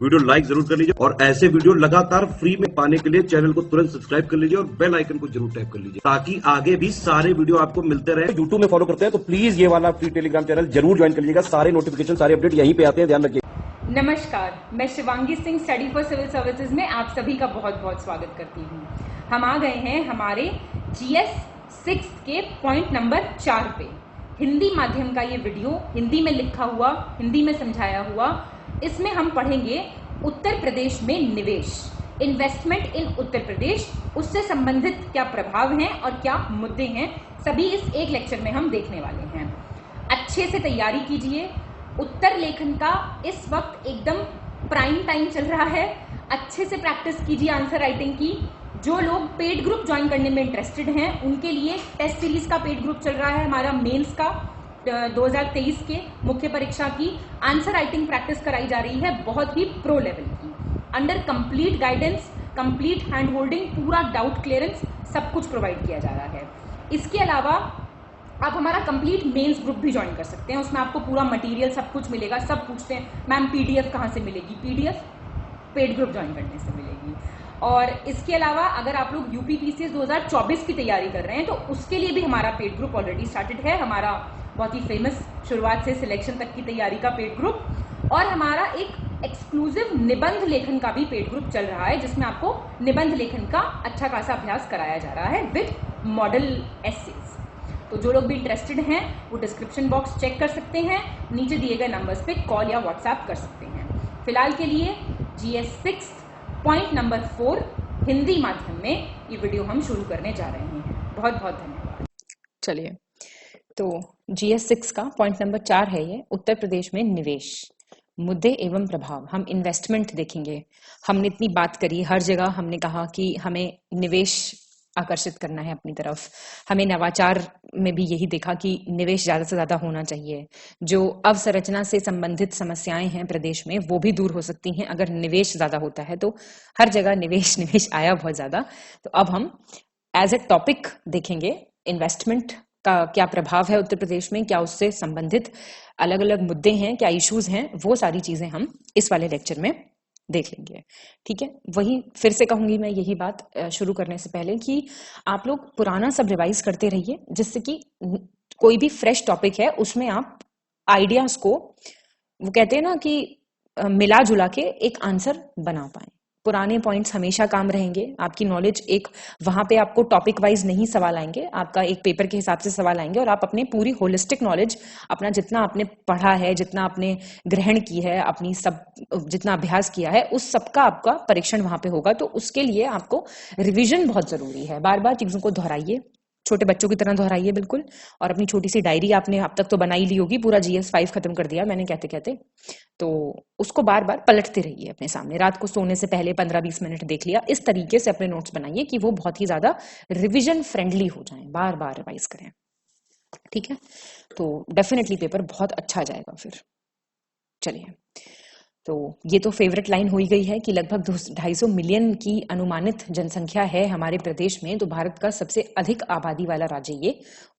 Video like जरूर कर लीजिए और ऐसे वीडियो लगातार फ्री में पाने के लिए चैनल को तुरंत सब्सक्राइब कर लीजिए और बेल आइकन को जरूर टैप कर लीजिए ताकि आगे भी सारे वीडियो आपको मिलते रहे। यूट्यूब में फॉलो करते हैं तो प्लीज ये वाला फ्री टेलीग्राम चैनल जरूर ज्वाइन कर लीजिएगा। सारे नोटिफिकेशन, सारे अपडेट यहीं पे आते हैं, ध्यान रखिए। नमस्कार, मैं Shivangi Singh study for civil services में आप सभी का बहुत बहुत स्वागत करती हूँ। हम आ गए हैं हमारे GS 6 के पॉइंट नंबर 4 पे। हिंदी माध्यम का ये वीडियो, हिंदी में लिखा हुआ, हिंदी में समझाया हुआ। इसमें हम पढ़ेंगे उत्तर प्रदेश में निवेश, इन्वेस्टमेंट इन उत्तर प्रदेश, उससे संबंधित क्या प्रभाव हैं और क्या मुद्दे हैं, सभी इस एक लेक्चर में हम देखने वाले हैं। अच्छे से तैयारी कीजिए। उत्तर लेखन का इस वक्त एकदम प्राइम टाइम चल रहा है। अच्छे से प्रैक्टिस कीजिए आंसर राइटिंग की। जो लोग पेड ग्रुप ज्वाइन करने में इंटरेस्टेड हैं उनके लिए टेस्ट सीरीज का पेड ग्रुप चल रहा है हमारा। मेंस का 2023 के मुख्य परीक्षा की आंसर राइटिंग प्रैक्टिस कराई जा रही है, बहुत ही प्रो लेवल की, under complete guidance, complete hand holding, पूरा डाउट क्लियरेंस, सब कुछ प्रोवाइड किया जा रहा है। इसके अलावा आप हमारा कंप्लीट मेंस ग्रुप भी ज्वाइन कर सकते हैं। उसमें आपको पूरा मटेरियल सब कुछ मिलेगा। सब पूछते हैं मैम PDF कहाँ से मिलेगी? PDF पेड ग्रुप ज्वाइन करने से मिलेगी। और इसके अलावा अगर आप लोग UPPCS 2024 की तैयारी कर रहे हैं तो उसके लिए भी हमारा पेड ग्रुप ऑलरेडी स्टार्टेड है। हमारा बहुत ही फेमस, शुरुआत से सिलेक्शन तक की तैयारी का पेड ग्रुप, और हमारा एक एक्सक्लूसिव निबंध लेखन का भी पेड ग्रुप चल रहा है जिसमें आपको निबंध लेखन का अच्छा खासा अभ्यास कराया जा रहा है विद मॉडल एसेज। तो जो लोग भी इंटरेस्टेड हैं वो डिस्क्रिप्शन बॉक्स चेक कर सकते हैं, नीचे दिए गए नंबर्स पे कॉल या व्हाट्सएप कर सकते हैं। फिलहाल के लिए GS 6 पॉइंट नंबर 4 हिंदी माध्यम में ये वीडियो हम शुरू करने जा रहे हैं। बहुत बहुत धन्यवाद। चलिए, तो GS 6 का पॉइंट नंबर 4 है ये, उत्तर प्रदेश में निवेश, मुद्दे एवं प्रभाव। हम इन्वेस्टमेंट देखेंगे। हमने इतनी बात करी, हर जगह हमने कहा कि हमें निवेश आकर्षित करना है अपनी तरफ। हमें नवाचार में भी यही देखा कि निवेश ज्यादा से ज्यादा होना चाहिए। जो अवसंरचना से संबंधित समस्याएं हैं प्रदेश में वो भी दूर हो सकती हैं अगर निवेश ज्यादा होता है। तो हर जगह निवेश निवेश आया बहुत ज्यादा। तो अब हम एज ए टॉपिक देखेंगे इन्वेस्टमेंट का क्या प्रभाव है उत्तर प्रदेश में, क्या उससे संबंधित अलग अलग मुद्दे हैं, क्या इश्यूज हैं, वो सारी चीजें हम इस वाले लेक्चर में देख लेंगे। ठीक है, वही फिर से कहूंगी मैं यही बात शुरू करने से पहले कि आप लोग पुराना सब रिवाइज करते रहिए, जिससे कि कोई भी फ्रेश टॉपिक है उसमें आप आइडियाज को, वो कहते हैं ना कि मिला जुला के एक आंसर बना पाए। पुराने पॉइंट्स हमेशा काम रहेंगे। आपकी नॉलेज एक वहां पे आपको टॉपिक वाइज नहीं सवाल आएंगे, आपका एक पेपर के हिसाब से सवाल आएंगे और आप अपने पूरी होलिस्टिक नॉलेज, अपना जितना आपने पढ़ा है, जितना आपने ग्रहण की है, अपनी सब जितना अभ्यास किया है, उस सबका आपका परीक्षण वहां पे होगा। तो उसके लिए आपको रिविजन बहुत जरूरी है। बार बार चीजों को दोहराइए, छोटे बच्चों की तरह दोहराइए बिल्कुल। और अपनी छोटी सी डायरी आपने अब तक तो बनाई ली होगी, पूरा GS 5 खत्म कर दिया मैंने कहते कहते, तो उसको बार बार पलटते रहिए अपने सामने। रात को सोने से पहले 15-20 मिनट देख लिया, इस तरीके से अपने नोट्स बनाइए कि वो बहुत ही ज्यादा रिविजन फ्रेंडली हो जाएं, बार बार रिवाइज करें। ठीक है, तो डेफिनेटली पेपर बहुत अच्छा जाएगा फिर। चलिए, तो ये तो फेवरेट लाइन हो ही गई है कि लगभग 250 मिलियन की अनुमानित जनसंख्या है हमारे प्रदेश में, तो भारत का सबसे अधिक आबादी वाला राज्य ये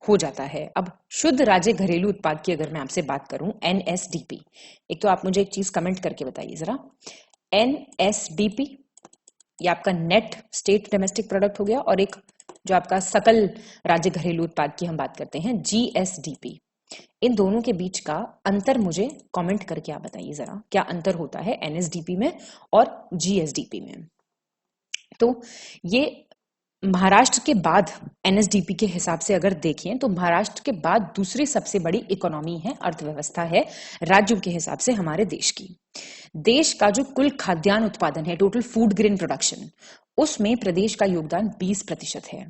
हो जाता है। अब शुद्ध राज्य घरेलू उत्पाद की अगर मैं आपसे बात करूं, NSDP, एक तो आप मुझे एक चीज कमेंट करके बताइए जरा, NSDP ये आपका नेट स्टेट डोमेस्टिक प्रोडक्ट हो गया, और एक जो आपका सकल राज्य घरेलू उत्पाद की हम बात करते हैं GSDP। इन दोनों के बीच का अंतर मुझे कमेंट करके आप बताइए जरा, क्या अंतर होता है NSDP में और GSDP में। तो ये महाराष्ट्र के बाद NSDP के हिसाब से अगर देखें तो महाराष्ट्र के बाद दूसरी सबसे बड़ी इकोनॉमी है, अर्थव्यवस्था है राज्यों के हिसाब से हमारे देश की। देश का जो कुल खाद्यान्न उत्पादन है, टोटल फूड ग्रेन प्रोडक्शन, उसमें प्रदेश का योगदान 20% है।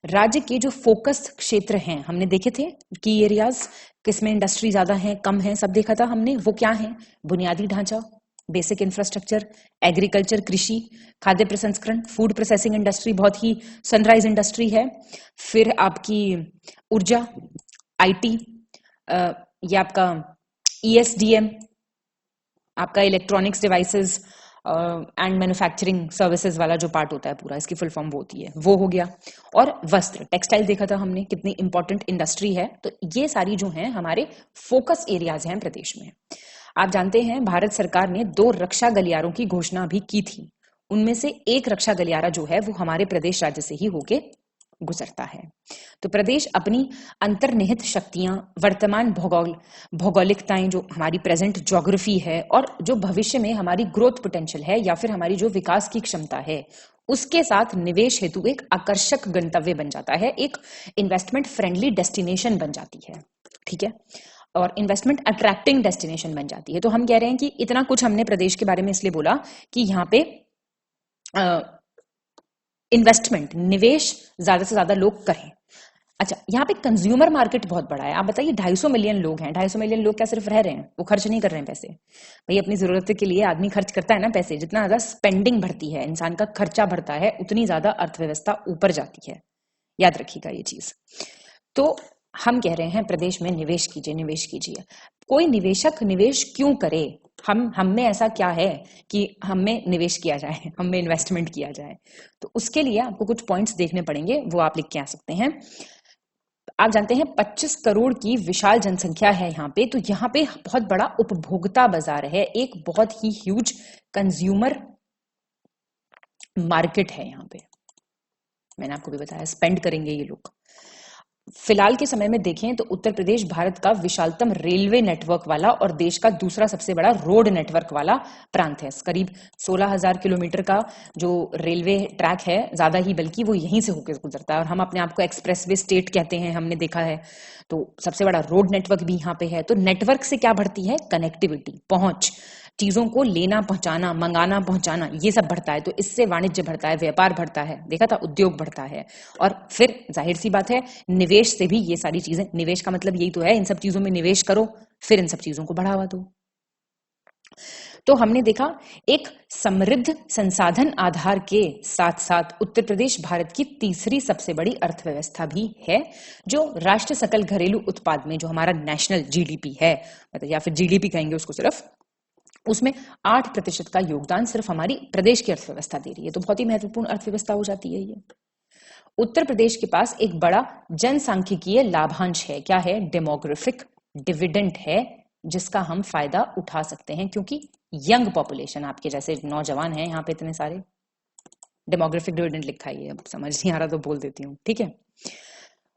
राज्य के जो फोकस क्षेत्र हैं हमने देखे थे, की एरियाज, किसमें इंडस्ट्री ज्यादा है कम है, सब देखा था हमने। वो क्या है? बुनियादी ढांचा, बेसिक इंफ्रास्ट्रक्चर, एग्रीकल्चर कृषि, खाद्य प्रसंस्करण, फूड प्रोसेसिंग इंडस्ट्री बहुत ही सनराइज इंडस्ट्री है। फिर आपकी ऊर्जा, IT, ये आपका ESDM, आपका electronics devices and manufacturing services वाला जो पार्ट होता है पूरा, इसकी फुल फॉर्म वो होती है, वो हो गया। और वस्त्र, टेक्सटाइल देखा था हमने, कितनी इंपॉर्टेंट इंडस्ट्री है। तो ये सारी जो हैं हमारे फोकस एरियाज हैं प्रदेश में। आप जानते हैं भारत सरकार ने 2 रक्षा गलियारों की घोषणा भी की थी। उनमें से एक रक्षा गलियारा जो है वो हमारे प्रदेश राज्य से ही होके गुजरता है। तो प्रदेश अपनी अंतर्निहित शक्तियां, वर्तमान भौगोलिकताएं, जो हमारी प्रेजेंट ज्योग्राफी है और जो भविष्य में हमारी ग्रोथ पोटेंशियल है या फिर हमारी जो विकास की क्षमता है, उसके साथ निवेश हेतु एक आकर्षक गंतव्य बन जाता है, एक इन्वेस्टमेंट फ्रेंडली डेस्टिनेशन बन जाती है। ठीक है, और इन्वेस्टमेंट अट्रैक्टिंग डेस्टिनेशन बन जाती है। तो हम कह रहे हैं कि इतना कुछ हमने प्रदेश के बारे में इसलिए बोला कि यहाँ पे इन्वेस्टमेंट, निवेश ज्यादा से ज्यादा लोग करें। अच्छा, यहाँ पे कंज्यूमर मार्केट बहुत बड़ा है। आप बताइए 250 मिलियन लोग हैं, 250 मिलियन लोग क्या सिर्फ रह रहे हैं, वो खर्च नहीं कर रहे हैं पैसे। भाई अपनी जरूरत के लिए आदमी खर्च करता है ना पैसे। जितना ज्यादा स्पेंडिंग बढ़ती है, इंसान का खर्चा बढ़ता है, उतनी ज्यादा अर्थव्यवस्था ऊपर जाती है। याद रखिएगा ये चीज। तो हम कह रहे हैं प्रदेश में निवेश कीजिए, निवेश कीजिए। कोई निवेशक निवेश क्यों करे? हम में ऐसा क्या है कि हम में निवेश किया जाए, हम में इन्वेस्टमेंट किया जाए? तो उसके लिए आपको कुछ पॉइंट्स देखने पड़ेंगे, वो आप लिख के आ सकते हैं। आप जानते हैं 25 करोड़ की विशाल जनसंख्या है यहाँ पे, तो यहाँ पे बहुत बड़ा उपभोक्ता बाजार है, एक बहुत ही ह्यूज कंज्यूमर मार्केट है यहाँ पे। मैंने आपको भी बताया स्पेंड करेंगे ये लोग। फिलहाल के समय में देखें तो उत्तर प्रदेश भारत का विशालतम रेलवे नेटवर्क वाला और देश का दूसरा सबसे बड़ा रोड नेटवर्क वाला प्रांत है। करीब 16,000 किलोमीटर का जो रेलवे ट्रैक है, ज्यादा ही बल्कि वो यहीं से होकर गुजरता है। और हम अपने आप को एक्सप्रेसवे स्टेट कहते हैं, हमने देखा है। तो सबसे बड़ा रोड नेटवर्क भी यहाँ पे है। तो नेटवर्क से क्या बढ़ती है? कनेक्टिविटी, पहुंच, चीजों को लेना पहुंचाना, मंगाना पहुंचाना, ये सब बढ़ता है। तो इससे वाणिज्य बढ़ता है, व्यापार बढ़ता है, देखा था, उद्योग बढ़ता है। और फिर जाहिर सी बात है निवेश से भी ये सारी चीजें, निवेश का मतलब यही तो है, इन सब चीजों में निवेश करो, फिर इन सब चीजों को बढ़ावा दो। तो हमने देखा एक समृद्ध संसाधन आधार के साथ साथ उत्तर प्रदेश भारत की तीसरी सबसे बड़ी अर्थव्यवस्था भी है, जो राष्ट्र सकल घरेलू उत्पाद में, जो हमारा नेशनल जीडीपी है, मतलब या फिर जीडीपी कहेंगे उसको सिर्फ, उसमें 8% का योगदान सिर्फ हमारी प्रदेश की अर्थव्यवस्था दे रही है। तो बहुत ही महत्वपूर्ण अर्थव्यवस्था हो जाती है ये। उत्तर प्रदेश के पास एक बड़ा जनसांख्यिकीय लाभांश है। क्या है? डेमोग्राफिक डिविडेंड है, जिसका हम फायदा उठा सकते हैं, क्योंकि यंग पॉपुलेशन, आपके जैसे नौजवान हैं यहाँ पे इतने सारे। डेमोग्राफिक डिविडेंड लिखा है, अब समझ नहीं आ रहा तो बोल देती हूँ, ठीक है।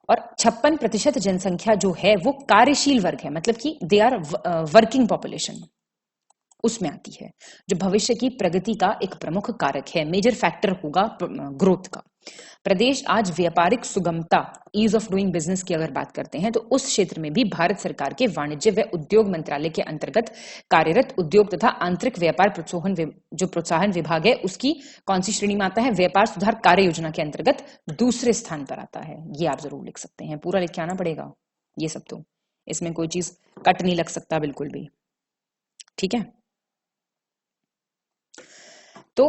और 56% जनसंख्या जो है वो कार्यशील वर्ग है, मतलब कि दे आर वर्किंग पॉपुलेशन, उसमें आती है, जो भविष्य की प्रगति का एक प्रमुख कारक है, मेजर फैक्टर होगा ग्रोथ का। प्रदेश आज व्यापारिक सुगमता, ईज ऑफ डूइंग बिजनेस की अगर बात करते हैं तो उस क्षेत्र में भी भारत सरकार के वाणिज्य व उद्योग मंत्रालय के अंतर्गत कार्यरत उद्योग तथा आंतरिक व्यापार प्रोत्साहन विभाग है, उसकी कौन सी श्रेणी में आता है? व्यापार सुधार कार्य योजना के अंतर्गत दूसरे स्थान पर आता है। ये आप जरूर लिख सकते हैं, पूरा लिख के आना पड़ेगा ये सब, तो इसमें कोई चीज कट नहीं लग सकता बिल्कुल भी, ठीक है। तो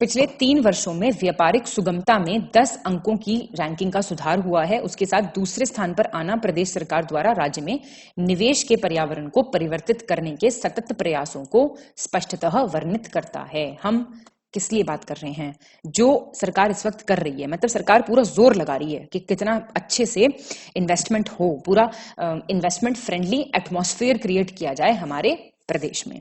पिछले 3 वर्षों में व्यापारिक सुगमता में 10 अंकों की रैंकिंग का सुधार हुआ है। उसके साथ दूसरे स्थान पर आना प्रदेश सरकार द्वारा राज्य में निवेश के पर्यावरण को परिवर्तित करने के सतत प्रयासों को स्पष्टतः वर्णित करता है। हम किस लिए बात कर रहे हैं? जो सरकार इस वक्त कर रही है, मतलब सरकार पूरा जोर लगा रही है कि कितना अच्छे से इन्वेस्टमेंट हो, पूरा इन्वेस्टमेंट फ्रेंडली एटमॉस्फेयर क्रिएट किया जाए हमारे प्रदेश में।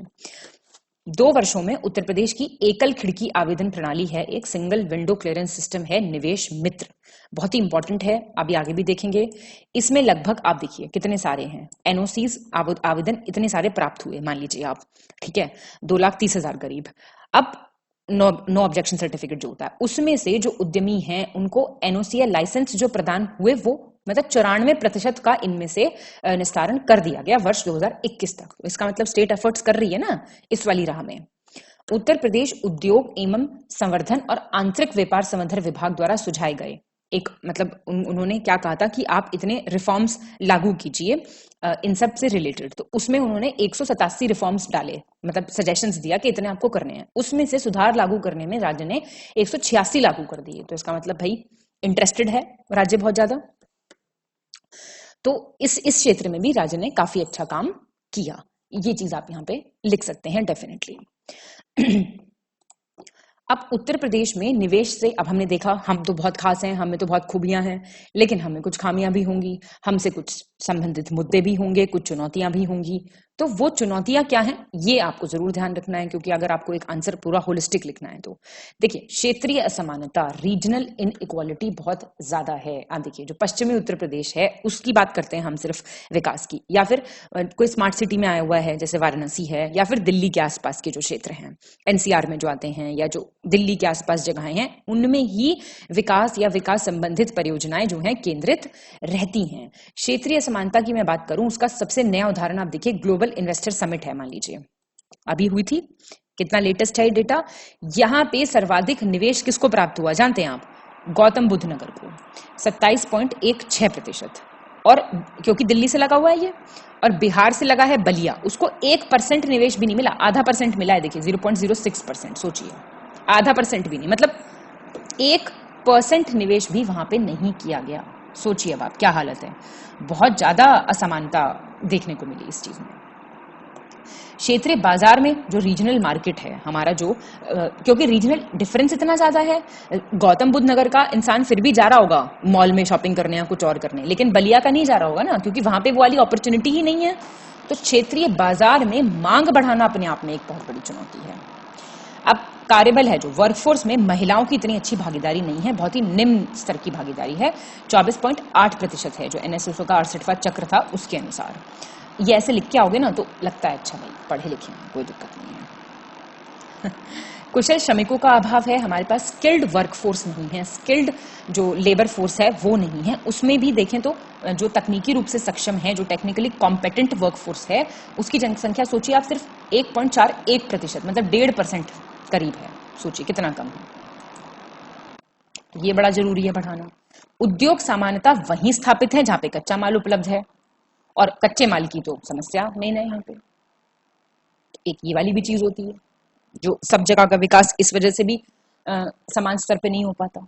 2 वर्षों में उत्तर प्रदेश की एकल खिड़की आवेदन प्रणाली है, एक सिंगल विंडो क्लियरेंस सिस्टम है, निवेश मित्र, बहुत ही इंपॉर्टेंट है, अभी आगे भी देखेंगे। इसमें लगभग आप देखिए कितने सारे हैं एनओसीज, आवेदन इतने सारे प्राप्त हुए, मान लीजिए आप, ठीक है, 2,30,000 करीब। अब नो ऑब्जेक्शन सर्टिफिकेट जो होता है, उसमें से जो उद्यमी हैं उनको एनओसी लाइसेंस जो प्रदान हुए, वो मतलब 94% का इनमें से निस्तारण कर दिया गया वर्ष 2021 तक। इसका मतलब स्टेट एफर्ट्स कर रही है ना इस वाली राह में। उत्तर प्रदेश उद्योग एवं संवर्धन और आंतरिक व्यापार संवर्धन विभाग द्वारा सुझाए गए एक, मतलब उन्होंने क्या कहा था कि आप इतने रिफॉर्म्स लागू कीजिए इन सब से रिलेटेड। तो उसमें उन्होंने 187 रिफॉर्म्स डाले, मतलब सजेशंस दिया कि इतने आपको करने हैं। उसमें से सुधार लागू करने में राज्य ने 186 लागू कर दिए। तो इसका मतलब भाई इंटरेस्टेड है राज्य बहुत ज्यादा। तो इस क्षेत्र में भी राज्य ने काफी अच्छा काम किया, ये चीज आप यहाँ पे लिख सकते हैं डेफिनेटली। अब उत्तर प्रदेश में निवेश से, अब हमने देखा हम तो बहुत खास हैं, हमें तो बहुत खूबियां हैं, लेकिन हमें कुछ खामियां भी होंगी, हमसे कुछ संबंधित मुद्दे भी होंगे, कुछ चुनौतियां भी होंगी। तो वो चुनौतियां क्या हैं ये आपको जरूर ध्यान रखना है, क्योंकि अगर आपको एक आंसर पूरा होलिस्टिक लिखना है तो देखिए क्षेत्रीय असमानता, रीजनल इनइक्वालिटी बहुत ज्यादा है। आप देखिए जो पश्चिमी उत्तर प्रदेश है उसकी बात करते हैं हम सिर्फ विकास की, या फिर कोई स्मार्ट सिटी में आया हुआ है जैसे वाराणसी है, या फिर दिल्ली के आसपास के जो क्षेत्र हैं एनसीआर में जो आते हैं, या जो दिल्ली के आसपास जगहें हैं उनमें ही विकास या विकास संबंधित परियोजनाएं जो हैं केंद्रित रहती हैं। क्षेत्रीय समानता की मैं बात करूं, उसका सबसे नया उदाहरण आप देखिए ग्लोबल इन्वेस्टर समिट है, मान लीजिए अभी हुई थी, कितना लेटेस्ट है डेटा। यहां पे सर्वाधिक निवेश किसको प्राप्त हुआ जानते हैं आप? गौतम बुद्ध नगर को 27.16%, और क्योंकि दिल्ली से लगा हुआ है ये, और बिहार से लगा है बलिया, उसको 1% निवेश भी नहीं मिला, आधा परसेंट मिला है। देखिए 0.06%, सोचिए आधा परसेंट भी नहीं, मतलब 1% निवेश भी वहां पे नहीं किया गया। सोचिए अब आप क्या हालत है, बहुत ज्यादा असमानता देखने को मिली इस चीज में। क्षेत्रीय बाजार में जो रीजनल मार्केट है हमारा, जो क्योंकि रीजनल डिफरेंस इतना ज्यादा है, गौतम बुद्ध नगर का इंसान फिर भी जा रहा होगा मॉल में शॉपिंग करने या कुछ और करने, लेकिन बलिया का नहीं जा रहा होगा ना, क्योंकि वहां पे वो वाली अपॉर्चुनिटी ही नहीं है। तो क्षेत्रीय बाजार में मांग बढ़ाना अपने आप में एक बहुत बड़ी चुनौती है। अब कार्यबल है जो वर्कफोर्स में महिलाओं की इतनी अच्छी भागीदारी नहीं है, बहुत ही निम्न स्तर की भागीदारी है, 24.8% है जो एनएसएसओ का 68वां चक्र था उसके अनुसार। ये ऐसे लिख के आओगे ना तो लगता है अच्छा भाई पढ़े लिखे हैं, कोई दिक्कत नहीं है। कुशल श्रमिकों का अभाव है हमारे पास, स्किल्ड वर्कफोर्स नहीं है, स्किल्ड जो लेबर फोर्स है वो नहीं है। उसमें भी देखें तो जो तकनीकी रूप से सक्षम है, जो टेक्निकली कॉम्पिटेंट वर्कफोर्स है, उसकी जनसंख्या सोचिए आप सिर्फ 1.41%, मतलब 1.5% करीब है। सोचिए कितना कम है, ये बड़ा जरूरी है बढ़ाना। उद्योग सामान्यतः वहीं स्थापित है जहां पे कच्चा माल उपलब्ध है, और कच्चे माल की तो समस्या मेन है यहाँ पे। एक ये वाली भी चीज होती है जो सब जगह का विकास इस वजह से भी समान स्तर पे नहीं हो पाता।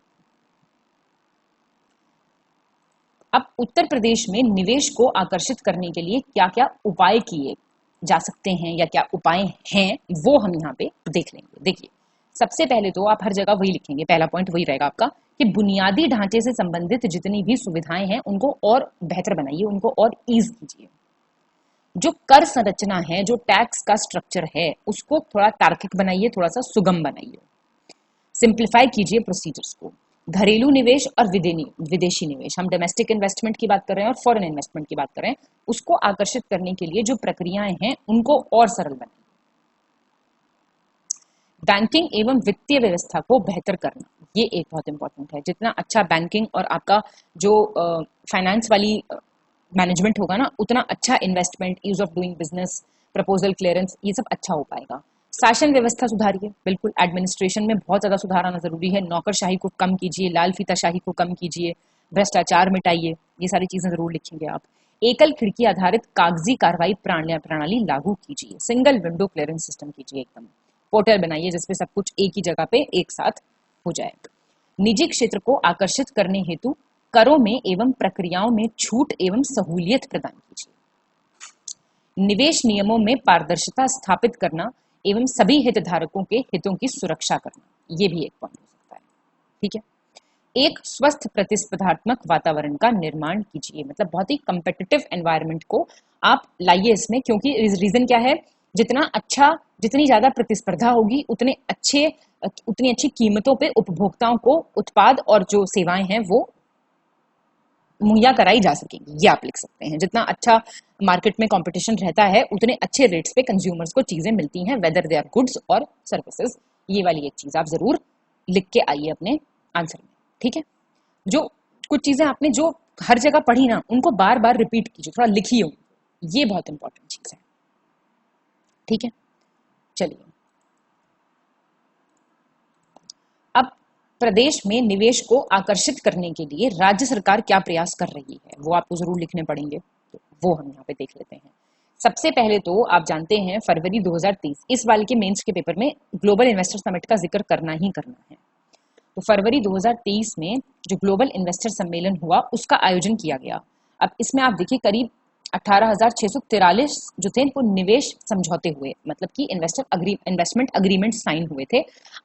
अब उत्तर प्रदेश में निवेश को आकर्षित करने के लिए क्या क्या उपाय किए जा सकते हैं या क्या उपाय हैं वो हम यहाँ पे देख लेंगे। देखिए सबसे पहले तो आप हर जगह वही लिखेंगे, पहला पॉइंट वही रहेगा आपका कि बुनियादी ढांचे से संबंधित जितनी भी सुविधाएं हैं उनको और बेहतर बनाइए, उनको और ईज कीजिए। जो कर संरचना है, जो टैक्स का स्ट्रक्चर है, उसको थोड़ा तार्किक बनाइए, थोड़ा सा सुगम बनाइए, सिंप्लीफाई कीजिए प्रोसीजर्स को। घरेलू निवेश और विदेशी निवेश, हम डोमेस्टिक इन्वेस्टमेंट की बात कर रहे हैं और फॉरेन इन्वेस्टमेंट की बात कर रहे हैं, उसको आकर्षित करने के लिए जो प्रक्रियाएं हैं उनको और सरल बनाइए। बैंकिंग एवं वित्तीय व्यवस्था को बेहतर करना, ये एक बहुत इंपॉर्टेंट है। जितना अच्छा बैंकिंग और आपका जो फाइनेंस वाली मैनेजमेंट होगा ना, उतना अच्छा investment, ease of doing business, proposal clearance, ये सब अच्छा हो पाएगा। शासन व्यवस्था सुधारिए, बिल्कुल एडमिनिस्ट्रेशन में बहुत ज्यादा सुधार आना जरूरी है। नौकरशाही को कम कीजिए, लाल फीताशाही को कम कीजिए, भ्रष्टाचार मिटाइए, ये सारी चीजें जरूर लिखेंगे आप। एकल खिड़की आधारित कागजी कार्रवाई प्रणाली लागू कीजिए, सिंगल विंडो क्लियरेंस सिस्टम कीजिए, एकदम पोर्टल बनाइए जिसपे सब कुछ एक ही जगह पे एक साथ हो जाए। निजी क्षेत्र को आकर्षित करने हेतु करों में एवं प्रक्रियाओं में छूट एवं सहूलियत प्रदान कीजिए। निवेश नियमों में पारदर्शिता स्थापित करना एवं सभी हितधारकों के हितों की सुरक्षा करना, ये भी एक पॉइंट हो सकता है। ठीक है, एक स्वस्थ प्रतिस्पर्धात्मक वातावरण का निर्माण कीजिए, मतलब बहुत ही कंपेटिटिव एनवायरनमेंट को आप लाइए इसमें, क्योंकि रीजन क्या है, जितनी ज्यादा प्रतिस्पर्धा होगी उतनी अच्छी कीमतों पे उपभोक्ताओं को उत्पाद और जो सेवाएं हैं वो मुहैया कराई जा सकेंगी, ये आप लिख सकते हैं। जितना अच्छा मार्केट में कंपटीशन रहता है उतने अच्छे रेट्स पे कंज्यूमर्स को चीजें मिलती हैं, वेदर दे आर गुड्स और सर्विसेज। ये वाली एक चीज आप जरूर लिख के आइए अपने आंसर में। ठीक है, जो कुछ चीजें आपने जो हर जगह पढ़ी ना, उनको बार बार रिपीट कीजिए, थोड़ा लिखिए उनको, ये बहुत इंपॉर्टेंट चीज है। ठीक है, चलिए अब प्रदेश में निवेश को आकर्षित करने के लिए राज्य सरकार क्या प्रयास कर रही है वो आपको जरूर लिखने पड़ेंगे, तो वो हम यहाँ पे देख लेते हैं। सबसे पहले तो आप जानते हैं फरवरी 2023, इस वाले के मेंस के पेपर में ग्लोबल इन्वेस्टर समिट का जिक्र करना ही करना है। तो फरवरी 2023 में जो ग्लोबल इन्वेस्टर सम्मेलन हुआ उसका आयोजन किया गया। अब इसमें आप देखिए करीब 18,643 जो थे वो निवेश समझौते हुए, मतलब कि इन्वेस्टमेंट अग्रीमेंट साइन हुए थे।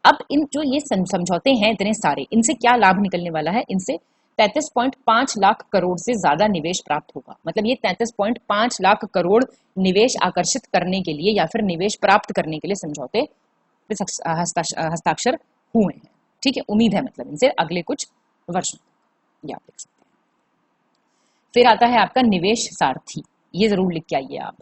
अब इन जो ये समझौते हैं इतने सारे, इनसे क्या लाभ निकलने वाला है, इनसे 33.5 लाख करोड़ से ज्यादा निवेश प्राप्त होगा। मतलब ये 33.5 लाख करोड़ निवेश आकर्षित करने के लिए या फिर निवेश प्राप्त करने के लिए समझौते हस्ताक्षर हुए हैं। ठीक है, उम्मीद है मतलब इनसे अगले कुछ वर्षों तक, ये आप देख सकते हैं। फिर आता है आपका निवेश सारथी, ये जरूर लिख के आइए आप।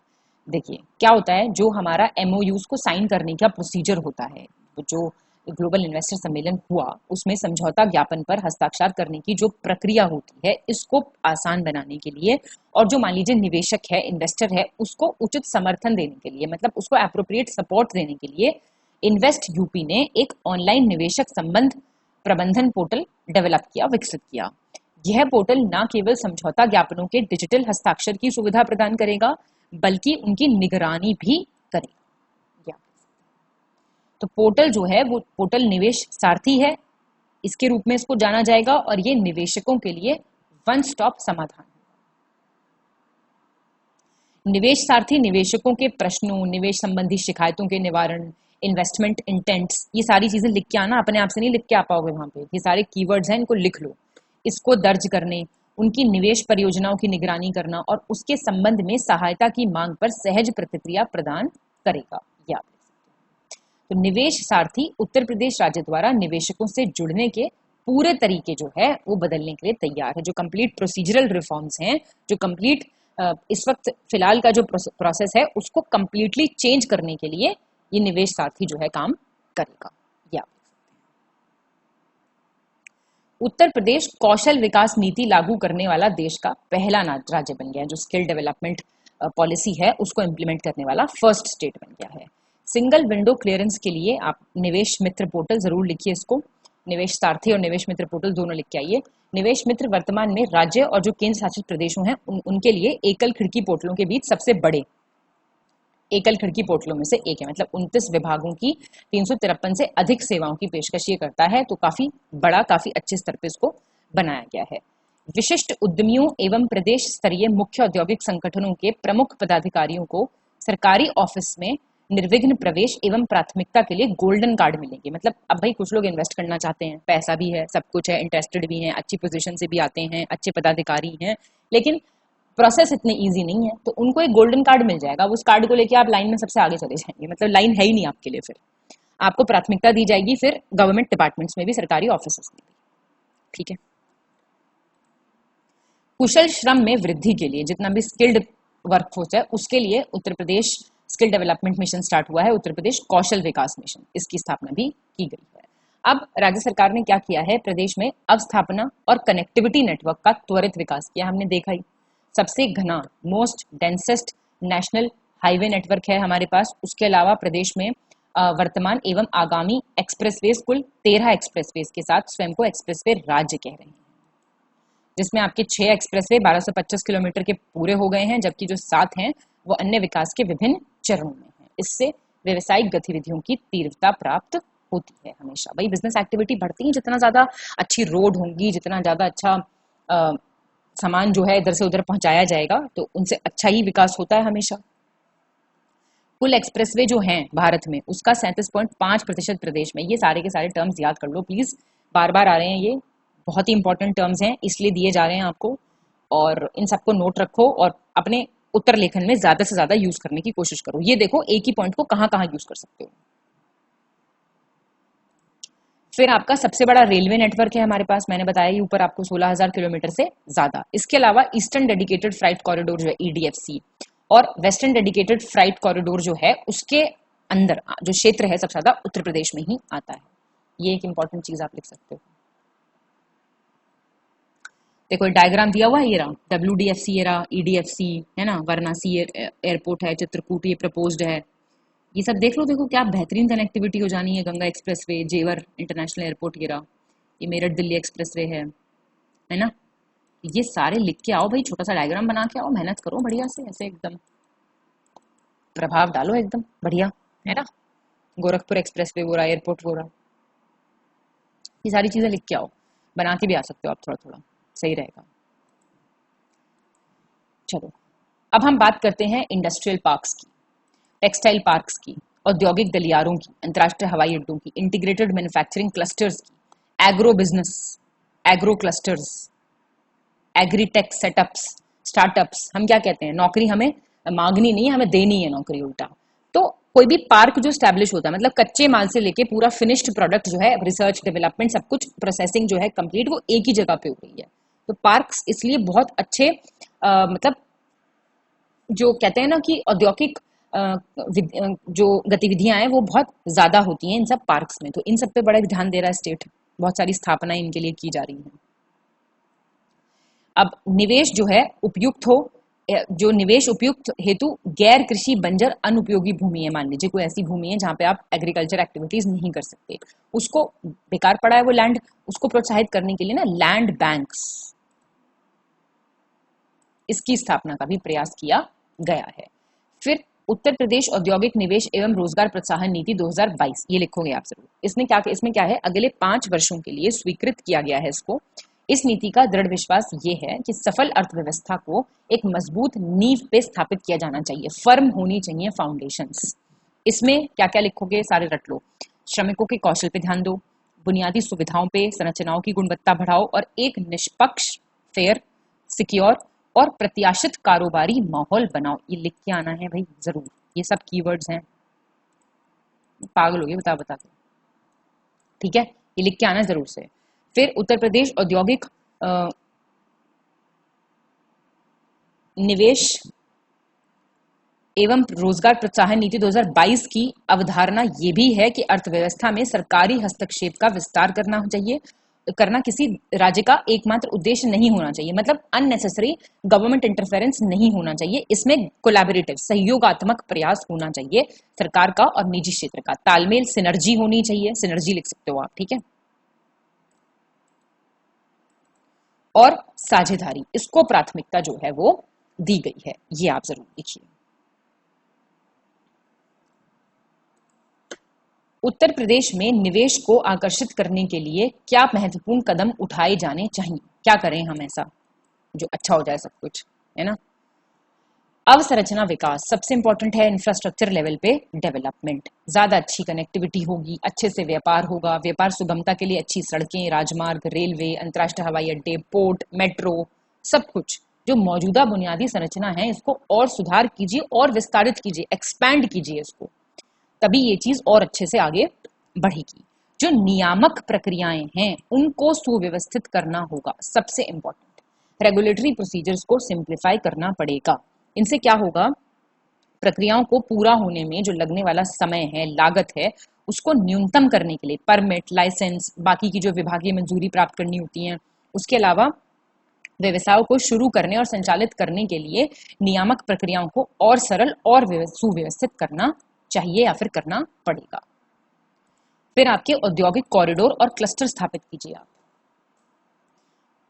देखिए क्या होता है, जो हमारा MOUs को साइन करने का प्रोसीजर होता है, जो ग्लोबल इन्वेस्टर सम्मेलन हुआ उसमें समझौता ज्ञापन पर हस्ताक्षर करने की जो प्रक्रिया होती है, इसको आसान बनाने के लिए और जो मान लीजिए निवेशक है, इन्वेस्टर है, उसको उचित समर्थन देने के लिए, मतलब उसको एप्रोप्रिएट सपोर्ट देने के लिए इन्वेस्ट यूपी ने एक ऑनलाइन निवेशक संबंध प्रबंधन पोर्टल डेवलप किया, विकसित किया। यह पोर्टल न केवल समझौता ज्ञापनों के डिजिटल हस्ताक्षर की सुविधा प्रदान करेगा बल्कि उनकी निगरानी भी करेगा। तो पोर्टल जो है वो पोर्टल निवेश सारथी है, इसके रूप में इसको जाना जाएगा और ये निवेशकों के लिए वन स्टॉप समाधान। निवेश सारथी निवेशकों के प्रश्नों, निवेश संबंधी शिकायतों के निवारण, इन्वेस्टमेंट इंटेंट्स, ये सारी चीजें लिख के आना, अपने आप से नहीं लिख के आ पाओगे वहां पे, ये सारे कीवर्ड्स हैं, इनको लिख लो। इसको दर्ज करने, उनकी निवेश परियोजनाओं की निगरानी करना और उसके संबंध में सहायता की मांग पर सहज प्रतिक्रिया प्रदान करेगा। या तो निवेश सारथी उत्तर प्रदेश राज्य द्वारा निवेशकों से जुड़ने के पूरे तरीके जो है वो बदलने के लिए तैयार है। जो कंप्लीट प्रोसीजरल रिफॉर्म्स हैं, जो कंप्लीट इस वक्त फिलहाल का जो प्रोसेस है उसको कंप्लीटली चेंज करने के लिए ये निवेश सारथी जो है काम करेगा। या उत्तर प्रदेश कौशल विकास नीति लागू करने वाला देश का पहला राज्य बन गया है। जो स्किल डेवलपमेंट पॉलिसी है उसको इम्प्लीमेंट करने वाला फर्स्ट स्टेट बन गया है। सिंगल विंडो क्लियरेंस के लिए आप निवेश मित्र पोर्टल जरूर लिखिए, इसको निवेश सारथी और निवेश मित्र पोर्टल दोनों लिख के आइए। निवेश मित्र वर्तमान में राज्य और जो केंद्र शासित प्रदेशों हैं उनके लिए एकल खिड़की पोर्टलों के बीच सबसे बड़े एकल खिड़की पोर्टलों में से एक है। मतलब 29 विभागों की 353 से अधिक सेवाओं की पेशकश ये करता है, तो काफी बड़ा, काफी अच्छे स्तर पे इसको बनाया गया है। विशिष्ट उद्यमियों एवं प्रदेश स्तरीय मुख्य औद्योगिक संगठनों के प्रमुख पदाधिकारियों को सरकारी ऑफिस में निर्विघ्न प्रवेश एवं प्राथमिकता के लिए गोल्डन कार्ड मिलेंगे। मतलब अब भाई कुछ लोग इन्वेस्ट करना चाहते हैं, पैसा भी है, सब कुछ है, इंटरेस्टेड भी हैं, अच्छी पोजीशन से भी आते हैं, अच्छे पदाधिकारी हैं, लेकिन प्रोसेस इतने इजी नहीं है, तो उनको एक गोल्डन कार्ड मिल जाएगा। उस कार्ड को लेके आप लाइन में सबसे आगे चले जाएंगे, मतलब लाइन है ही नहीं आपके लिए, फिर आपको प्राथमिकता दी जाएगी फिर गवर्नमेंट डिपार्टमेंट्स में भी, सरकारी ऑफिस में भी। ठीक है, कुशल श्रम में वृद्धि के लिए जितना भी स्किल्ड वर्कफोर्स है उसके लिए Uttar Pradesh skill development mission start हुआ है, उत्तर प्रदेश कौशल विकास मिशन, इसकी स्थापना भी की गई है। अब राज्य सरकार ने क्या किया है, प्रदेश में अवस्थापना और कनेक्टिविटी नेटवर्क का त्वरित विकास किया। हमने देखा ही सबसे घना most densest national highway network है हमारे पास। उसके अलावा प्रदेश में वर्तमान एवं आगामी एक्सप्रेसवेज कुल 13 एक्सप्रेसवेज के साथ स्वयं को एक्सप्रेसवे राज्य कह रहे हैं, जिसमें आपके 6 एक्सप्रेसवे 1225 किलोमीटर के पूरे हो गए हैं, जबकि जो 7 हैं वो अन्य विकास के विभिन्न चरणों में हैं। इससे व्यवसायिक गतिविधियों की तीव्रता प्राप्त होती है। हमेशा भाई बिजनेस एक्टिविटी बढ़ती है, जितना ज्यादा अच्छी रोड होंगी, जितना ज्यादा अच्छा सामान जो है इधर से उधर पहुंचाया जाएगा, तो उनसे अच्छा ही विकास होता है हमेशा। कुल एक्सप्रेसवे जो हैं भारत में उसका 37.5% प्रदेश में। ये सारे के सारे टर्म्स याद कर लो प्लीज, बार बार आ रहे हैं, ये बहुत ही इंपॉर्टेंट टर्म्स हैं, इसलिए दिए जा रहे हैं आपको, और इन सबको नोट रखो और अपने उत्तर लेखन में ज्यादा से ज्यादा यूज करने की कोशिश करो। ये देखो एक ही पॉइंट को कहां कहां यूज कर सकते हो। फिर आपका सबसे बड़ा रेलवे नेटवर्क है हमारे पास, मैंने बताया ही ऊपर आपको 16,000 किलोमीटर से ज्यादा। इसके अलावा ईस्टर्न डेडिकेटेड फ्राइट कॉरिडोर जो है EDFC और वेस्टर्न डेडिकेटेड फ्राइट कॉरिडोर जो है उसके अंदर जो क्षेत्र है सबसे ज्यादा उत्तर प्रदेश में ही आता है। ये एक इंपॉर्टेंट चीज आप लिख सकते हो। देखो डायग्राम दिया हुआ है, ये रहा WDFC, ये रहा EDFC है ना, वाराणसी एयरपोर्ट है, चित्रकूट ये प्रपोज्ड है, ये सब देख लो। देखो क्या बेहतरीन कनेक्टिविटी हो जानी है, गंगा एक्सप्रेसवे, जेवर इंटरनेशनल एयरपोर्ट, ये रहा, ये मेरठ दिल्ली एक्सप्रेसवे है ना। ये सारे लिख के आओ भाई, छोटा सा डायग्राम बना के आओ, मेहनत करो बढ़िया से, ऐसे एकदम प्रभाव डालो एकदम बढ़िया, है ना। गोरखपुर एक्सप्रेसवे वो रहा, एयरपोर्ट वो रहा, ये सारी चीजें लिख के आओ, बना के भी आ सकते हो आप, थोड़ा थोड़ा सही रहेगा। चलो अब हम बात करते हैं इंडस्ट्रियल पार्क्स की, टेक्सटाइल पार्क्स की, औद्योगिक गलियारों की, अंतर्राष्ट्रीय हवाई अड्डों की, इंटीग्रेटेड मैन्युफैक्चरिंग क्लस्टर्स की, agro business, agro clusters, agritech setups, startups, हम क्या कहते हैं, नौकरी हमें मांगनी नहीं है, हमें देनी है नौकरी उल्टा। तो कोई भी पार्क जो स्टैब्लिश होता है, मतलब कच्चे माल से लेके पूरा फिनिश्ड प्रोडक्ट जो है, रिसर्च डेवलपमेंट सब कुछ प्रोसेसिंग जो है कंप्लीट, वो एक ही जगह पे हो रही है। तो पार्क्स इसलिए बहुत अच्छे मतलब जो कहते हैं ना कि औद्योगिक जो गतिविधियां हैं वो बहुत ज्यादा होती हैं इन सब पार्क्स में। तो इन सब पे बड़ा ध्यान दे रहा है स्टेट, बहुत सारी स्थापनाएं इनके लिए की जा रही हैं। अब निवेश जो है उपयुक्त हो, जो निवेश उपयुक्त हेतु गैर कृषि बंजर अनुपयोगी भूमि है, मान लीजिए कोई ऐसी भूमि है जहां पे आप एग्रीकल्चर एक्टिविटीज नहीं कर सकते, उसको बेकार पड़ा है वो लैंड, उसको प्रोत्साहित करने के लिए ना लैंड बैंक्स, इसकी स्थापना का भी प्रयास किया गया है। फिर उत्तर प्रदेश औद्योगिक निवेश एवं रोजगार प्रोत्साहन नीति 2022, ये लिखोगे आप जरूर। इसमें क्या है, अगले 5 वर्षों के लिए स्वीकृत किया गया है इसको। इस नीति का दृढ़ विश्वास ये है कि सफल अर्थव्यवस्था को एक मजबूत नींव पे स्थापित किया जाना चाहिए, फर्म होनी चाहिए फाउंडेशंस। इसमें क्या क्या लिखोगे, सारे रट लो। श्रमिकों के कौशल पे ध्यान दो, बुनियादी सुविधाओं पे संरचनाओं की गुणवत्ता बढ़ाओ और एक निष्पक्ष, फेयर, सिक्योर और प्रत्याशित कारोबारी माहौल बनाओ। ये लिख के आना है भाई जरूर, ये सब कीवर्ड्स हैं, पागल हो गए बता के, ठीक है, ये लिख के आना जरूर से। फिर उत्तर प्रदेश औद्योगिक निवेश एवं रोजगार प्रोत्साहन नीति 2022 की अवधारणा ये भी है कि अर्थव्यवस्था में सरकारी हस्तक्षेप का विस्तार करना किसी राज्य का एकमात्र उद्देश्य नहीं होना चाहिए, मतलब अननेसेसरी गवर्नमेंट इंटरफेरेंस नहीं होना चाहिए। इसमें कोलैबोरेटिव, सहयोगात्मक प्रयास होना चाहिए सरकार का और निजी क्षेत्र का, तालमेल, सिनर्जी होनी चाहिए, सिनर्जी लिख सकते हो आप, ठीक है। और साझेदारी, इसको प्राथमिकता जो है वो दी गई है, ये आप जरूर लिखिए। उत्तर प्रदेश में निवेश को आकर्षित करने के लिए क्या महत्वपूर्ण कदम उठाए जाने चाहिए, क्या करें हम ऐसा जो अच्छा हो जाए सब कुछ, है ना। अवसंरचना विकास सबसे इंपॉर्टेंट है, इंफ्रास्ट्रक्चर लेवल पे डेवलपमेंट, ज्यादा अच्छी कनेक्टिविटी होगी, अच्छे से व्यापार होगा, व्यापार सुगमता के लिए अच्छी सड़कें, राजमार्ग, रेलवे, अंतर्राष्ट्रीय हवाई अड्डे, पोर्ट, मेट्रो, सब कुछ जो मौजूदा बुनियादी संरचना है इसको और सुधार कीजिए और विस्तारित कीजिए, एक्सपैंड कीजिए इसको, तभी ये चीज और अच्छे से आगे बढ़ेगी। जो नियामक प्रक्रियाएं हैं उनको सुव्यवस्थित करना होगा, सबसे इंपॉर्टेंट, रेगुलेटरी प्रोसीजर्स को सिंप्लीफाई करना पड़ेगा। इनसे क्या होगा, प्रक्रियाओं को पूरा होने में जो लगने वाला समय है, लागत है, उसको न्यूनतम करने के लिए परमिट, लाइसेंस, बाकी की जो विभागीय मंजूरी प्राप्त करनी होती है, उसके अलावा व्यवसायों को शुरू करने और संचालित करने के लिए नियामक प्रक्रियाओं को और सरल और सुव्यवस्थित करना चाहिए या फिर करना पड़ेगा। फिर आपके औद्योगिक कॉरिडोर और क्लस्टर स्थापित कीजिए आप।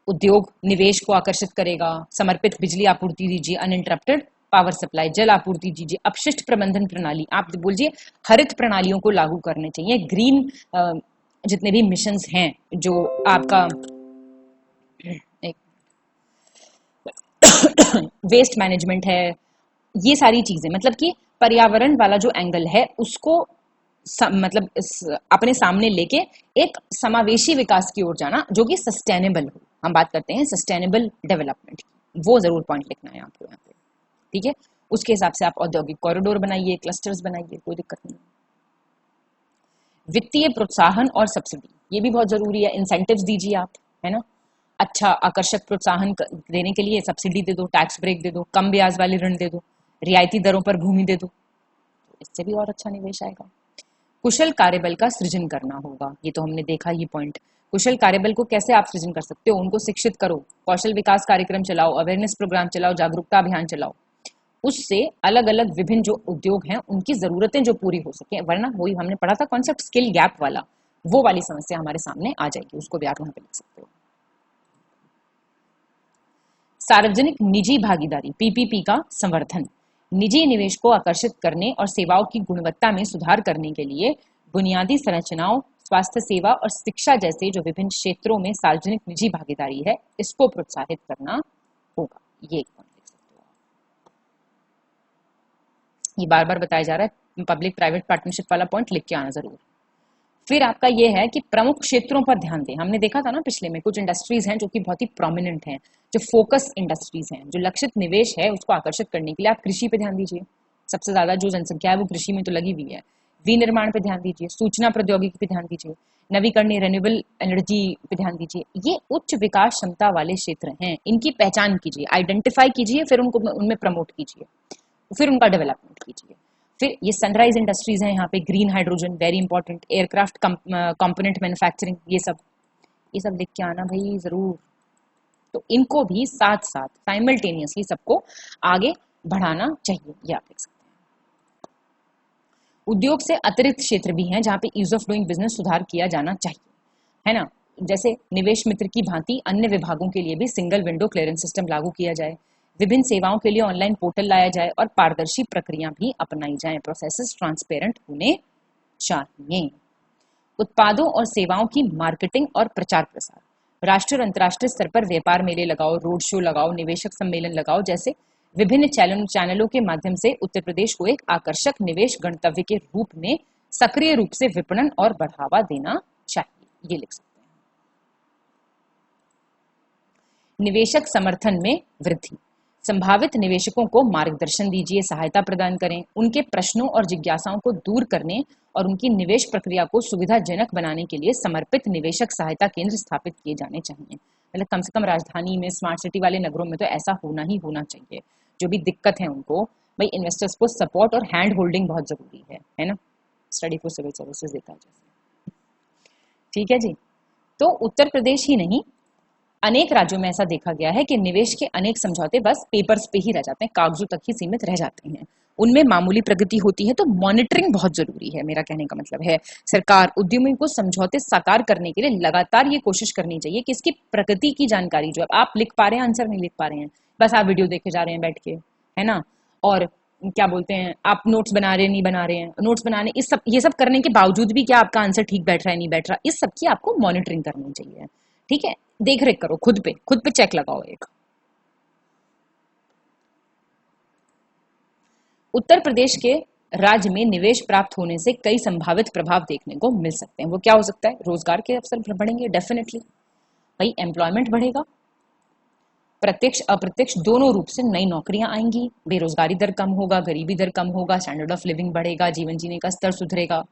उद्योग निवेश को आकर्षित करेगा, समर्पित बिजली आपूर्ति दीजिए, अनइंटरप्टेड पावर सप्लाई, जल आपूर्ति दीजिए, अपशिष्ट प्रबंधन प्रणाली, आप बोलिए हरित प्रणालियों को लागू करने चाहिए, ग्रीन जितने भी मिशंस हैं जो आपका वेस्ट मैनेजमेंट है, ये सारी चीजें, मतलब कि पर्यावरण वाला जो एंगल है उसको मतलब अपने सामने लेके एक समावेशी विकास की ओर जाना जो कि सस्टेनेबल हो। हम बात करते हैं सस्टेनेबल डेवलपमेंट की, वो जरूर पॉइंट लिखना है आपको यहाँ पे, ठीक है। उसके हिसाब से आप औद्योगिक कॉरिडोर बनाइए, क्लस्टर्स बनाइए, कोई दिक्कत नहीं। वित्तीय प्रोत्साहन और सब्सिडी, ये भी बहुत जरूरी है, इंसेंटिव्स दीजिए आप, है ना। अच्छा आकर्षक प्रोत्साहन देने के लिए सब्सिडी दे दो, टैक्स ब्रेक दे दो, कम ब्याज वाले ऋण दे दो, रियायती दरों पर भूमि दे दो, इससे भी और अच्छा निवेश आएगा। कुशल कार्यबल का सृजन करना होगा, ये तो हमने देखा ही पॉइंट। कुशल कार्यबल को कैसे आप सृजन कर सकते हो, उनको शिक्षित करो, कौशल विकास कार्यक्रम चलाओ, अवेयरनेस प्रोग्राम चलाओ, जागरूकता अभियान चलाओ, उससे अलग अलग विभिन्न जो उद्योग हैं उनकी जरूरतें जो पूरी हो सके, वरना वही हमने पढ़ा था कॉन्सेप्ट स्किल गैप वाला, वो वाली समस्या हमारे सामने आ जाएगी, उसको भी आप यहाँ पे लिख सकते हो। सार्वजनिक निजी भागीदारी पीपीपी का संवर्धन, निजी निवेश को आकर्षित करने और सेवाओं की गुणवत्ता में सुधार करने के लिए बुनियादी संरचनाओं, स्वास्थ्य सेवा और शिक्षा जैसे जो विभिन्न क्षेत्रों में सार्वजनिक निजी भागीदारी है इसको प्रोत्साहित करना होगा, ये एक पॉइंट लिख सकते हो। ये बार बार बताया जा रहा है, पब्लिक प्राइवेट पार्टनरशिप वाला पॉइंट लिख के आना जरूर। फिर आपका ये है कि प्रमुख क्षेत्रों पर ध्यान दें। हमने देखा था ना पिछले में, कुछ इंडस्ट्रीज हैं जो कि बहुत ही प्रोमिनेंट हैं, जो फोकस इंडस्ट्रीज हैं, जो लक्षित निवेश है उसको आकर्षित करने के लिए आप कृषि पे ध्यान दीजिए। सबसे ज्यादा जो जनसंख्या है वो कृषि में तो लगी हुई है। विनिर्माण पे ध्यान दीजिए, सूचना प्रौद्योगिकी पे ध्यान दीजिए, नवीकरणीय रेन्यूएबल एनर्जी पे ध्यान दीजिए। ये उच्च विकास क्षमता वाले क्षेत्र हैं, इनकी पहचान कीजिए, आइडेंटिफाई कीजिए, फिर उनको उनमें प्रमोट कीजिए, फिर उनका डेवलपमेंट कीजिए। फिर ये सनराइज इंडस्ट्रीज हैं, यहाँ पे green hydrogen very important, aircraft component manufacturing, ये सब लिख के आना भाई जरूर। तो इनको भी साथ साथ साइमल्टेनियसली सबको आगे बढ़ाना चाहिए, ये आप देख सकते हैं। उद्योग से अतिरिक्त क्षेत्र भी हैं जहाँ पे ईज ऑफ डूइंग बिजनेस सुधार किया जाना चाहिए, है ना। जैसे निवेश मित्र की भांति अन्य विभागों के लिए भी सिंगल विंडो क्लियरेंस सिस्टम लागू किया जाए, विभिन्न सेवाओं के लिए ऑनलाइन पोर्टल लाया जाए और पारदर्शी प्रक्रिया भी अपनाई जाए। प्रोसेसेस ट्रांसपेरेंट होने चाहिए। उत्पादों और सेवाओं की मार्केटिंग और प्रचार प्रसार, राष्ट्रीय और अंतर्राष्ट्रीय स्तर पर व्यापार मेले लगाओ, रोड शो लगाओ, निवेशक सम्मेलन लगाओ, जैसे विभिन्न चैनलों के माध्यम से उत्तर प्रदेश को एक आकर्षक निवेश गंतव्य के रूप में सक्रिय रूप से विपणन और बढ़ावा देना चाहिए, ये लिख सकते हैं। निवेशक समर्थन में वृद्धि, संभावित निवेशकों को मार्गदर्शन दीजिए, सहायता प्रदान करें, उनके प्रश्नों और जिज्ञासाओं को दूर करने और उनकी निवेश प्रक्रिया को सुविधाजनक बनाने के लिए समर्पित निवेशक सहायता केंद्र स्थापित किए जाने चाहिए। मतलब कम से कम राजधानी में, स्मार्ट सिटी वाले नगरों में तो ऐसा होना ही होना चाहिए। जो भी दिक्कत है उनको, भाई इन्वेस्टर्स को सपोर्ट और हैंड होल्डिंग बहुत जरूरी है ना। स्टडी फॉर सिविल सर्विसेज देता है जैसे, ठीक है जी। तो उत्तर प्रदेश ही नहीं, अनेक राज्यों में ऐसा देखा गया है कि निवेश के अनेक समझौते बस पेपर्स पे ही रह जाते हैं, कागजों तक ही सीमित रह जाते हैं, उनमें मामूली प्रगति होती है। तो मॉनिटरिंग बहुत जरूरी है, मेरा कहने का मतलब है सरकार उद्यमियों को समझौते साकार करने के लिए लगातार ये कोशिश करनी चाहिए कि इसकी प्रगति की जानकारी, जो आप लिख पा रहे हैं आंसर नहीं लिख पा रहे हैं, बस आप वीडियो देखे जा रहे हैं बैठ के, है ना, और क्या बोलते हैं आप नोट्स बना रहे हैं नहीं बना रहे हैं, नोट्स बनाने ये सब करने के बावजूद भी क्या आपका आंसर ठीक बैठ रहा है नहीं बैठ रहा, इस सब की आपको मॉनिटरिंग करनी चाहिए, ठीक है। देख रेख करो, खुद पे चेक लगाओ एक। उत्तर प्रदेश के राज्य में निवेश प्राप्त होने से कई संभावित प्रभाव देखने को मिल सकते हैं। वो क्या हो सकता है? रोजगार के अवसर बढ़ेंगे डेफिनेटली, भाई एम्प्लॉयमेंट बढ़ेगा, प्रत्यक्ष अप्रत्यक्ष दोनों रूप से नई नौकरियां आएंगी, बेरोजगारी दर कम होगा, गरीबी दर कम होगा, स्टैंडर्ड ऑफ लिविंग बढ़ेगा, जीवन जीने का स्तर सुधरेगा,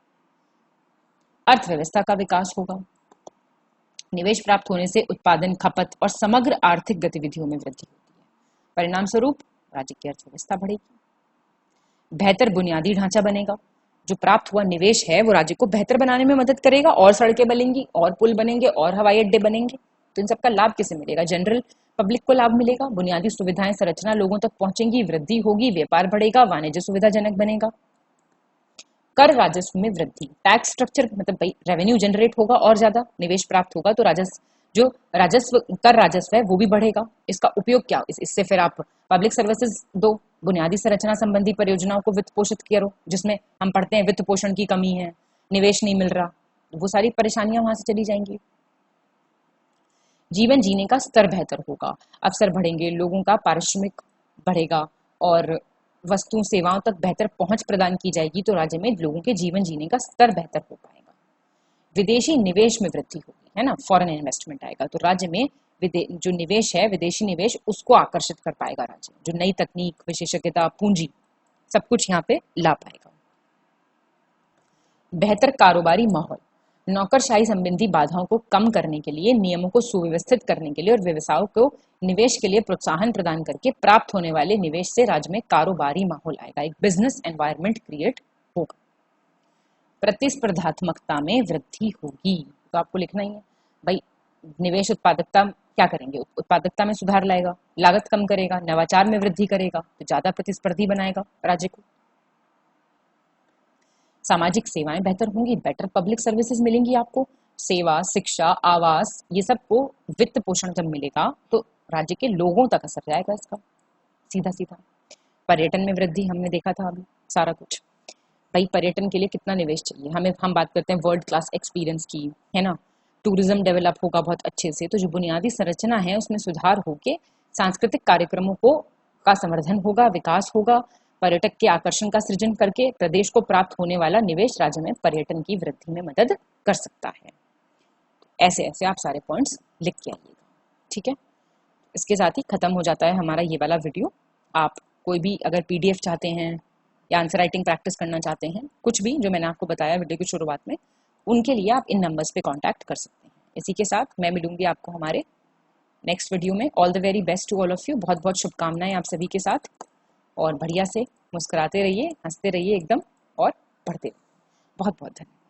अर्थव्यवस्था का विकास होगा। निवेश प्राप्त होने से उत्पादन, खपत और समग्र आर्थिक गतिविधियों में वृद्धि होती है। परिणाम स्वरूप राज्य की अर्थव्यवस्था बढ़ेगी, बेहतर बुनियादी ढांचा बनेगा। जो प्राप्त हुआ निवेश है वो राज्य को बेहतर बनाने में मदद करेगा, और सड़कें बनेंगी, और पुल बनेंगे, और हवाई अड्डे बनेंगे। तो इन सबका लाभ किसे मिलेगा? जनरल पब्लिक को लाभ मिलेगा, बुनियादी सुविधाएं संरचना लोगों तक पहुंचेंगी, वृद्धि होगी, व्यापार बढ़ेगा, वाणिज्य सुविधाजनक बनेगा। कर राजस्व में वृद्धि, टैक्स स्ट्रक्चर मतलब भाई रेवेन्यू जनरेट होगा और ज्यादा, निवेश प्राप्त होगा तो कर राजस्व है वो भी बढ़ेगा। इसका उपयोग क्या? इससे फिर आप पब्लिक सर्विसेज दो, बुनियादी संरचना संबंधी परियोजनाओं को वित्त पोषित करो, जिसमें हम पढ़ते हैं वित्त पोषण की कमी है, निवेश नहीं मिल रहा, वो सारी परेशानियां वहां से चली जाएंगी। जीवन जीने का स्तर बेहतर होगा, अवसर बढ़ेंगे, लोगों का पारिश्रमिक बढ़ेगा और वस्तु सेवाओं तक बेहतर पहुंच प्रदान की जाएगी, तो राज्य में लोगों के जीवन जीने का स्तर बेहतर हो पाएगा। विदेशी निवेश में वृद्धि होगी, है ना, फॉरेन इन्वेस्टमेंट आएगा, तो राज्य में जो निवेश है, विदेशी निवेश, उसको आकर्षित कर पाएगा राज्य, जो नई तकनीक, विशेषज्ञता, पूंजी, सब कुछ यहाँ पे ला पाएगा। बेहतर कारोबारी माहौल, नौकरशाही संबंधी बाधाओं को कम करने के लिए, नियमों को सुव्यवस्थित करने के लिए और व्यवसायों को निवेश के लिए प्रोत्साहन प्रदान करके प्राप्त होने वाले निवेश से राज्य में कारोबारी माहौल आएगा, एक बिजनेस एनवायरनमेंट क्रिएट होगा। प्रतिस्पर्धात्मकता में वृद्धि होगी, तो आपको लिखना ही है भाई, निवेश उत्पादकता क्या करेंगे? उत्पादकता में सुधार लाएगा, लागत कम करेगा, नवाचार में वृद्धि करेगा, तो ज्यादा प्रतिस्पर्धी बनाएगा राज्य को। सामाजिक सेवाएं बेहतर होंगी, बेटर पब्लिक सर्विसेज मिलेंगी आपको, सेवा, शिक्षा, आवास, ये सब को वित्त पोषण जब मिलेगा तो राज्य के लोगों तक असर जाएगा इसका सीधा सीधा। पर्यटन में वृद्धि, हमने देखा था अभी सारा कुछ, भाई पर्यटन के लिए कितना निवेश चाहिए हमें, हम बात करते हैं वर्ल्ड क्लास एक्सपीरियंस की, है ना, टूरिज्म डेवलप होगा बहुत अच्छे से, तो जो बुनियादी संरचना है उसमें सुधार होके सांस्कृतिक कार्यक्रमों का संवर्धन होगा, विकास होगा, पर्यटक के आकर्षण का सृजन करके प्रदेश को प्राप्त होने वाला निवेश राज्य में पर्यटन की वृद्धि में मदद कर सकता है। ऐसे ऐसे आप सारे पॉइंट्स लिख के आइएगा, ठीक है। इसके साथ ही खत्म हो जाता है हमारा ये वाला वीडियो। आप कोई भी अगर PDF चाहते हैं या आंसर राइटिंग प्रैक्टिस करना चाहते हैं, कुछ भी जो मैंने आपको बताया वीडियो की शुरुआत में, उनके लिए आप इन नंबर्स पे कांटेक्ट कर सकते हैं। इसी के साथ मैं मिलूंगी आपको हमारे नेक्स्ट वीडियो में। All the very best to all of you. बहुत बहुत शुभकामनाएं आप सभी के साथ, और बढ़िया से मुस्कुराते रहिए, हंसते रहिए एकदम, और पढ़ते रहिए। बहुत बहुत धन्यवाद।